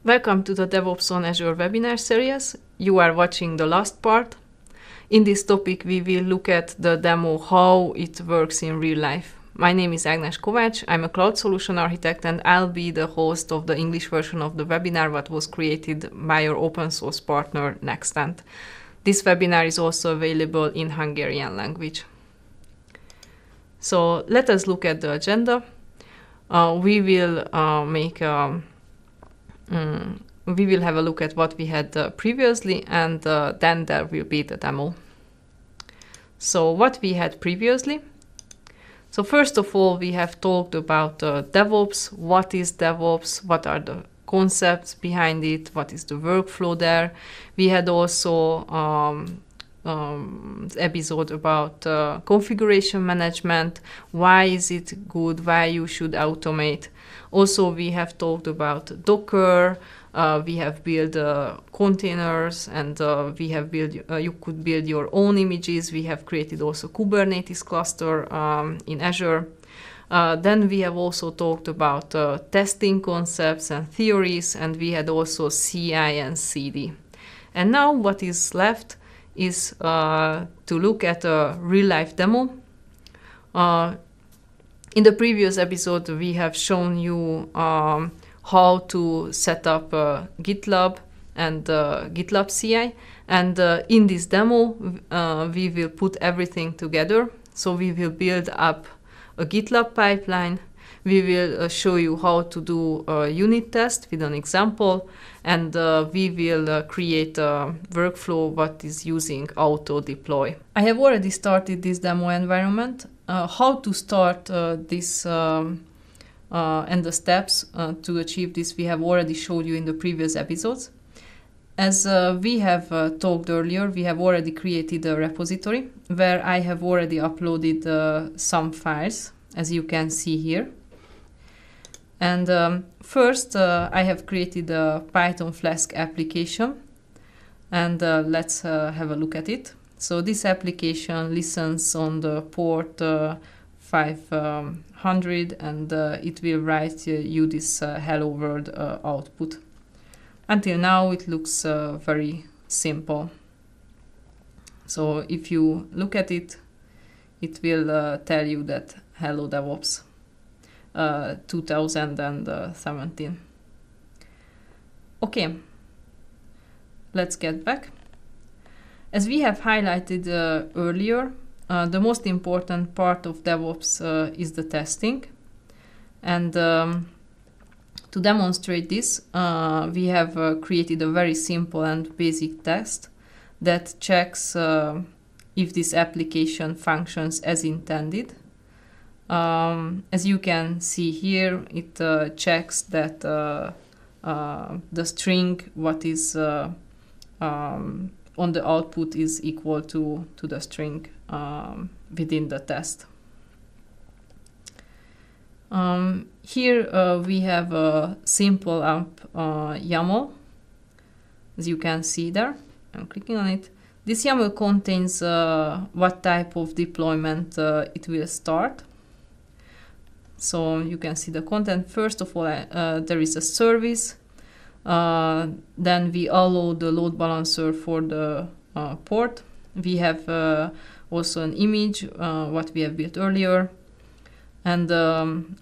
Welcome to the DevOps on Azure webinar series. You are watching the last part. In this topic, we will look at the demo how it works in real life. My name is Ágnes Kovács. I'm a cloud solution architect and I'll be the host of the English version of the webinar that was created by our open source partner Nextent. This webinar is also available in Hungarian language. So let us look at the agenda. We will have a look at what we had previously, and then there will be the demo. So what we had previously. So first of all, we have talked about DevOps. What is DevOps? What are the concepts behind it? What is the workflow there? We had also episode about configuration management. Why is it good? Why you should automate? Also, we have talked about Docker. We have built containers, and we have built. You could build your own images. We have created also Kubernetes cluster in Azure. Then we have also talked about testing concepts and theories, and we had also CI and CD. And now what is left is to look at a real-life demo. In the previous episode, we have shown you how to set up GitLab and GitLab CI. And in this demo, we will put everything together. So we will build up a GitLab pipeline. We will show you how to do a unit test with an example. And we will create a workflow that is using auto deploy. I have already started this demo environment. How to start this and the steps to achieve this we have already showed you in the previous episodes. As we have talked earlier, we have already created a repository where I have already uploaded some files, as you can see here. And first, I have created a Python Flask application, and let's have a look at it. So this application listens on the port 500, and it will write you this hello world output. Until now, it looks very simple. So if you look at it, it will tell you that hello DevOps 2017. Okay, let's get back. As we have highlighted earlier, the most important part of DevOps is the testing. And to demonstrate this, we have created a very simple and basic test that checks if this application functions as intended. As you can see here, it checks that the string what is on the output is equal to the string within the test. Here we have a simple app YAML, as you can see there. I'm clicking on it. This YAML contains what type of deployment it will start. So you can see the content. First of all, there is a service. Then we allow the load balancer for the port. We have also an image, what we have built earlier. And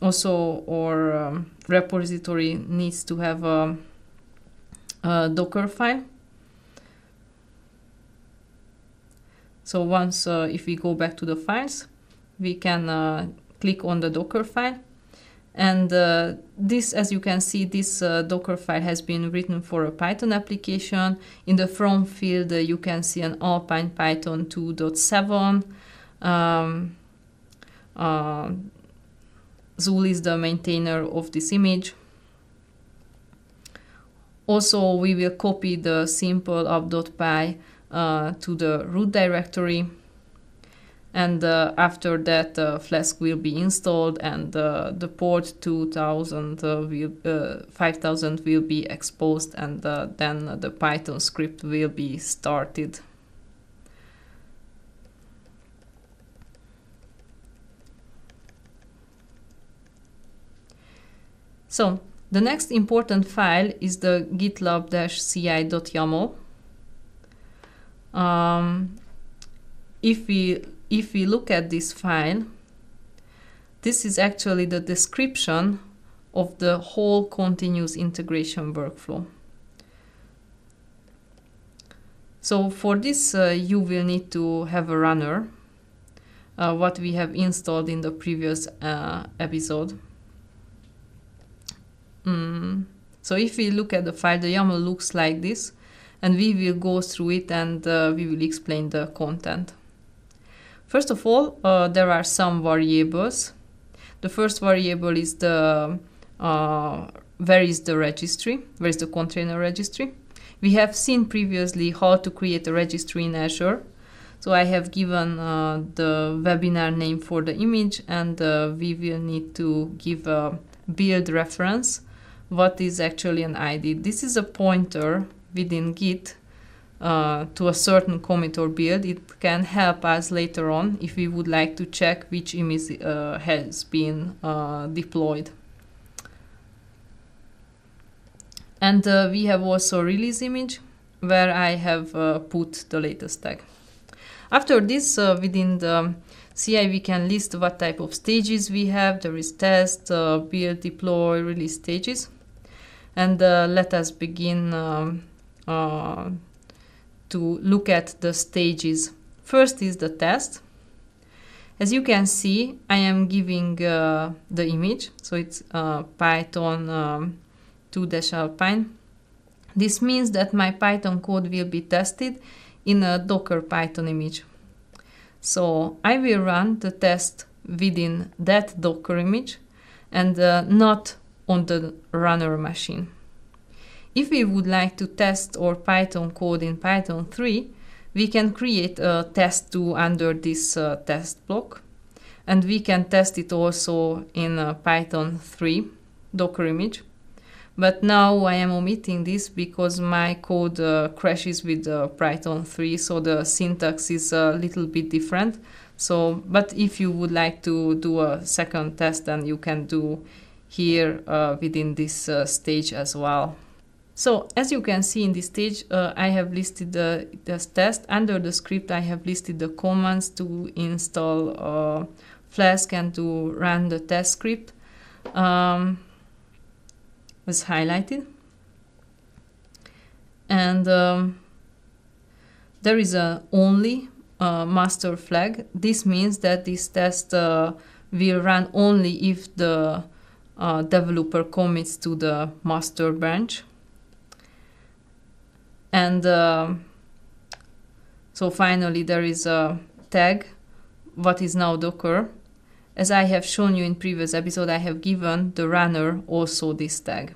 also our repository needs to have a Docker file. So once, if we go back to the files, we can click on the Docker file. And this, as you can see, this Docker file has been written for a Python application. In the from field, you can see an Alpine Python 2.7. Zul is the maintainer of this image. Also, we will copy the simple app.py to the root directory. And after that, Flask will be installed, and the port 5000 will be exposed, and then the Python script will be started. So The next important file is the gitlab-ci.yaml. If we look at this file, this is actually the description of the whole continuous integration workflow. So for this, you will need to have a runner, what we have installed in the previous episode. So if we look at the file, the YAML looks like this, and we will go through it and we will explain the content. First of all, there are some variables. The first variable is the where is the registry, where is the container registry. We have seen previously how to create a registry in Azure. So I have given the webinar name for the image, and we will need to give a build reference. What is actually an ID? This is a pointer within Git to a certain commit or build. It can help us later on if we would like to check which image has been deployed. And we have also release image, where I have put the latest tag. After this, within the CI, we can list what type of stages we have. There is test, build, deploy, release stages. And let us begin to look at the stages. First is the test. As you can see, I am giving the image. So it's Python 2-Alpine. This means that my Python code will be tested in a Docker Python image. So I will run the test within that Docker image and not on the runner machine. If we would like to test our Python code in Python 3, we can create a test2 under this test block, and we can test it also in Python 3 Docker image. But now I am omitting this because my code crashes with Python 3, so the syntax is a little bit different. So, but if you would like to do a second test, then you can do here within this stage as well. So as you can see in this stage, I have listed this test. Under the script, I have listed the commands to install Flask and to run the test script. Was highlighted. And there is a only master flag. This means that this test will run only if the developer commits to the master branch. And so finally there is a tag, what is now Docker. As I have shown you in previous episode, I have given the runner also this tag.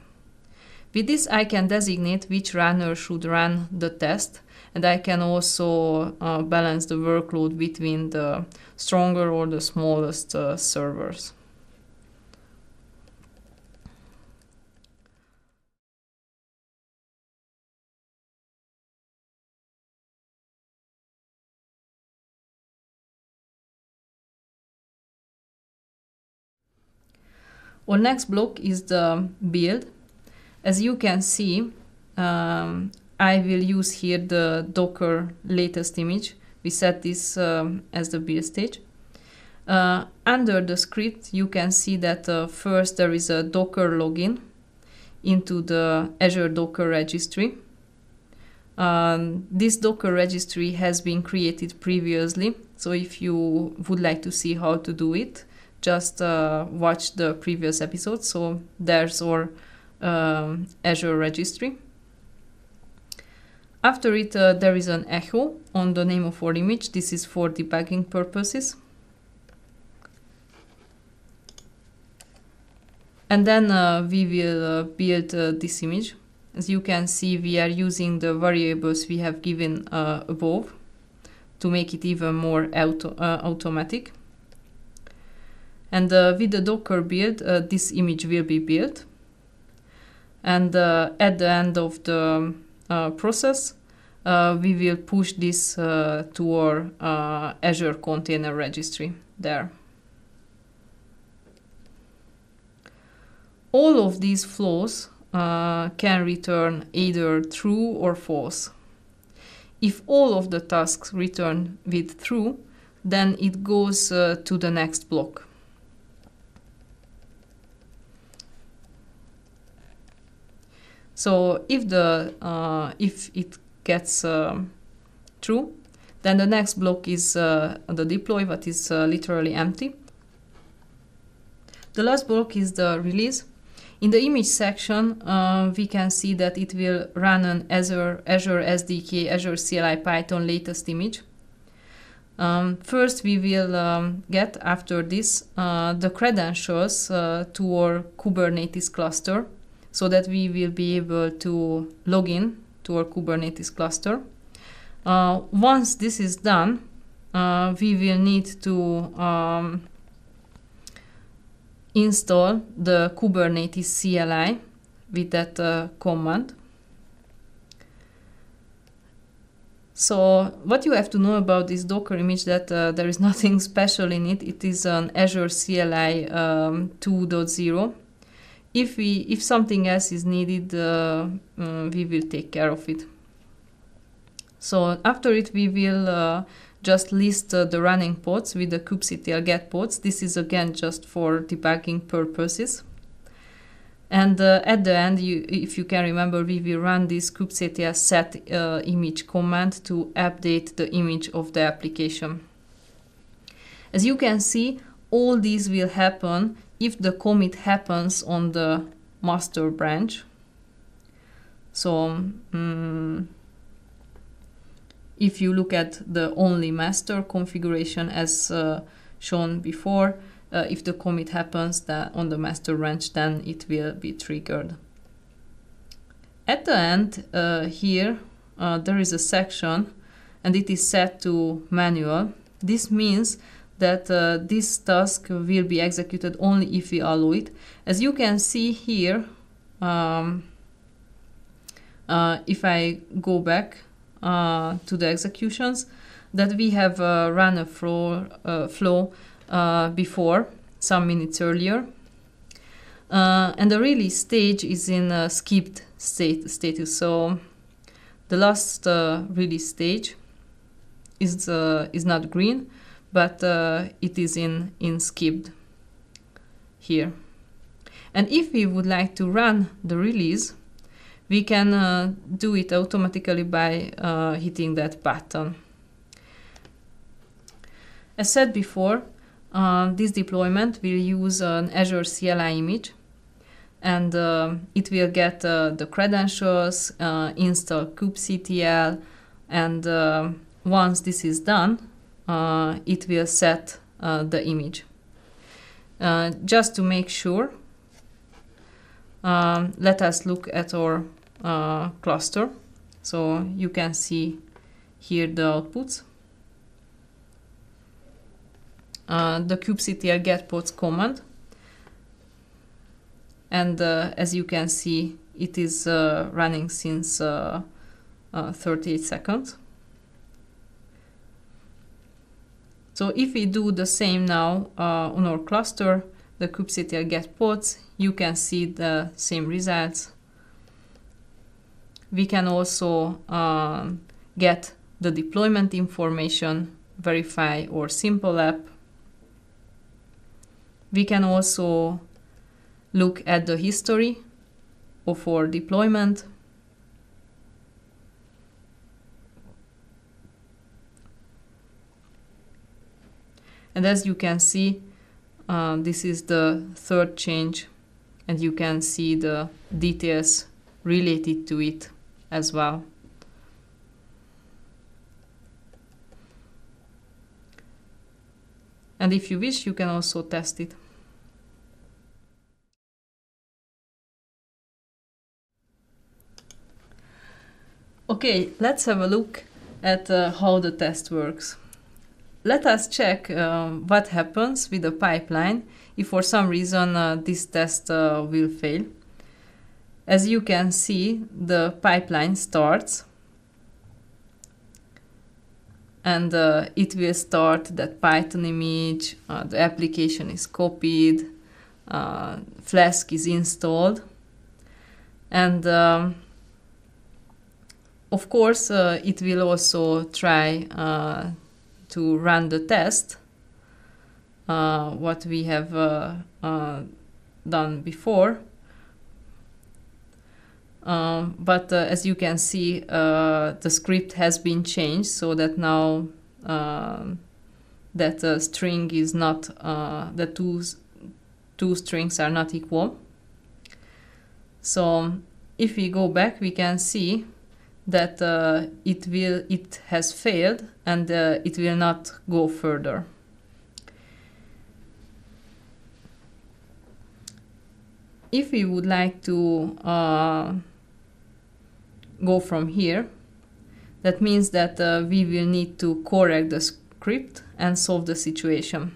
With this, I can designate which runner should run the test, and I can also balance the workload between the stronger or the smallest servers. Our next block is the build. As you can see, I will use here the Docker latest image. We set this as the build stage. Under the script, you can see that first there is a Docker login into the Azure Docker registry. This Docker registry has been created previously, so if you would like to see how to do it, just watch the previous episode. So there's our Azure registry. After it, there is an echo on the name of our image. This is for debugging purposes. And then we will build this image. As you can see, we are using the variables we have given above to make it even more automatic. And with the Docker build, this image will be built. And at the end of the process, we will push this to our Azure Container Registry there. all of these flows can return either true or false. If all of the tasks return with true, then it goes to the next block. So if it gets true, then the next block is the deploy, that is literally empty. The last block is the release. In the image section, we can see that it will run an Azure SDK, Azure CLI Python latest image. First, we will get, after this, the credentials to our Kubernetes cluster, so that we will be able to log in to our Kubernetes cluster. Once this is done, we will need to install the Kubernetes CLI with that command. So what you have to know about this Docker image, that there is nothing special in it. It is an Azure CLI 2.0. If something else is needed, we will take care of it. So after it, we will just list the running pods with the kubectl get pods. This is again just for debugging purposes. And at the end, if you can remember, we will run this kubectl set image command to update the image of the application. As you can see, all these will happen if the commit happens on the master branch. So if you look at the only master configuration as shown before, if the commit happens on the master branch, then it will be triggered. At the end, here, there is a section, and it is set to manual. This means that this task will be executed only if we allow it. As you can see here, if I go back to the executions, that we have run a flow before, some minutes earlier. And the release stage is in skipped status. So the last release stage is not green, but it is in skipped here. And if we would like to run the release, we can do it automatically by hitting that button. As said before, this deployment will use an Azure CLI image, and it will get the credentials, install kubectl, and once this is done, it will set the image. Just to make sure, let us look at our cluster. So you can see here the outputs. The kubectl get pods command, and as you can see, it is running since 38 seconds. So if we do the same now on our cluster, the kubectl get pods, you can see the same results. We can also get the deployment information, verify our simple app. We can also look at the history of our deployment. And as you can see, this is the third change, and you can see the details related to it as well. And if you wish, you can also test it. Okay, let's have a look at how the test works. Let us check what happens with the pipeline if for some reason this test will fail. As you can see, the pipeline starts, and it will start that Python image, the application is copied, Flask is installed. And of course, it will also try to run the test, what we have done before. But as you can see, the script has been changed so that now that string is not, the two strings are not equal. So if we go back, we can see that it has failed, and it will not go further. If we would like to go from here, that means that we will need to correct the script and solve the situation.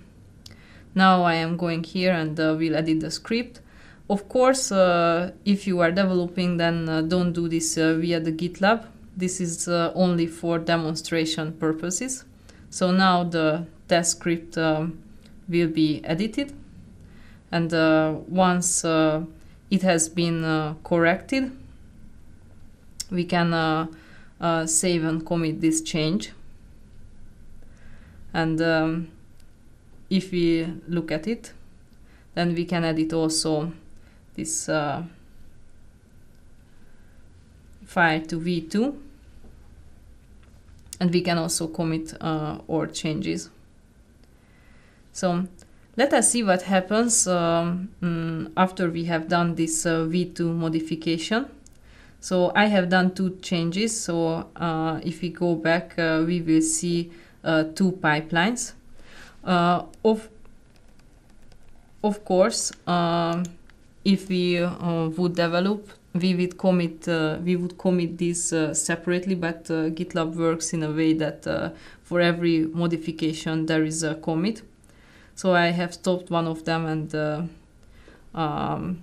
Now I am going here and will edit the script. Of course, if you are developing, then don't do this via the GitLab. This is only for demonstration purposes. So now the test script will be edited, and once it has been corrected, we can save and commit this change. And if we look at it, then we can edit also this file to v2, and we can also commit our changes. So let us see what happens after we have done this v2 modification. So I have done 2 changes. So if we go back, we will see 2 pipelines. Of course, if we would develop, we would commit this separately, but GitLab works in a way that for every modification there is a commit. So I have stopped one of them, and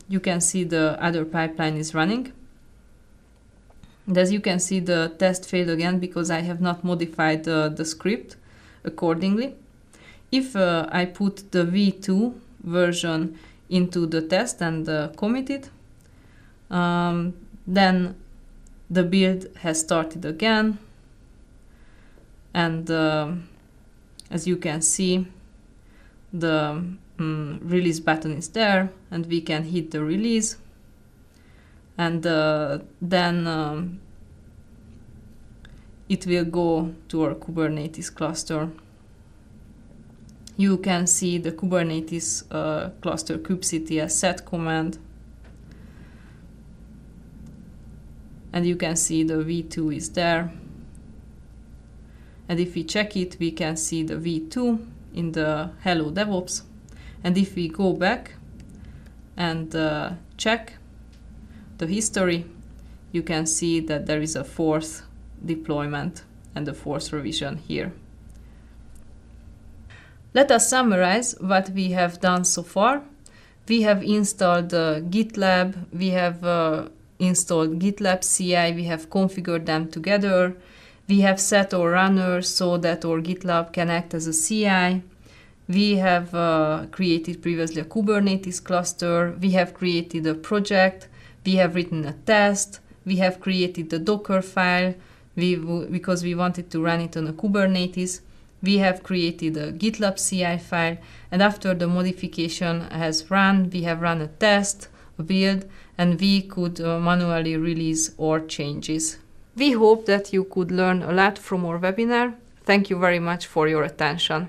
you can see the other pipeline is running. And as you can see, the test failed again because I have not modified the script accordingly. If I put the v2 version into the test and commit it, then the build has started again, and as you can see, the release button is there, and we can hit the release, and then it will go to our Kubernetes cluster. You can see the Kubernetes cluster kubectl set command, and you can see the v2 is there. And if we check it, we can see the v2 in the hello DevOps. And if we go back and check the history, you can see that there is a 4th deployment and the 4th revision here. Let us summarize what we have done so far. We have installed GitLab, we have installed GitLab CI, we have configured them together, we have set our runners so that our GitLab can act as a CI, we have created previously a Kubernetes cluster, we have created a project, we have written a test, we have created the Docker file because we wanted to run it on a Kubernetes. We have created a GitLab CI file, and after the modification has run, we have run a test, a build, and we could manually release our changes. We hope that you could learn a lot from our webinar. Thank you very much for your attention.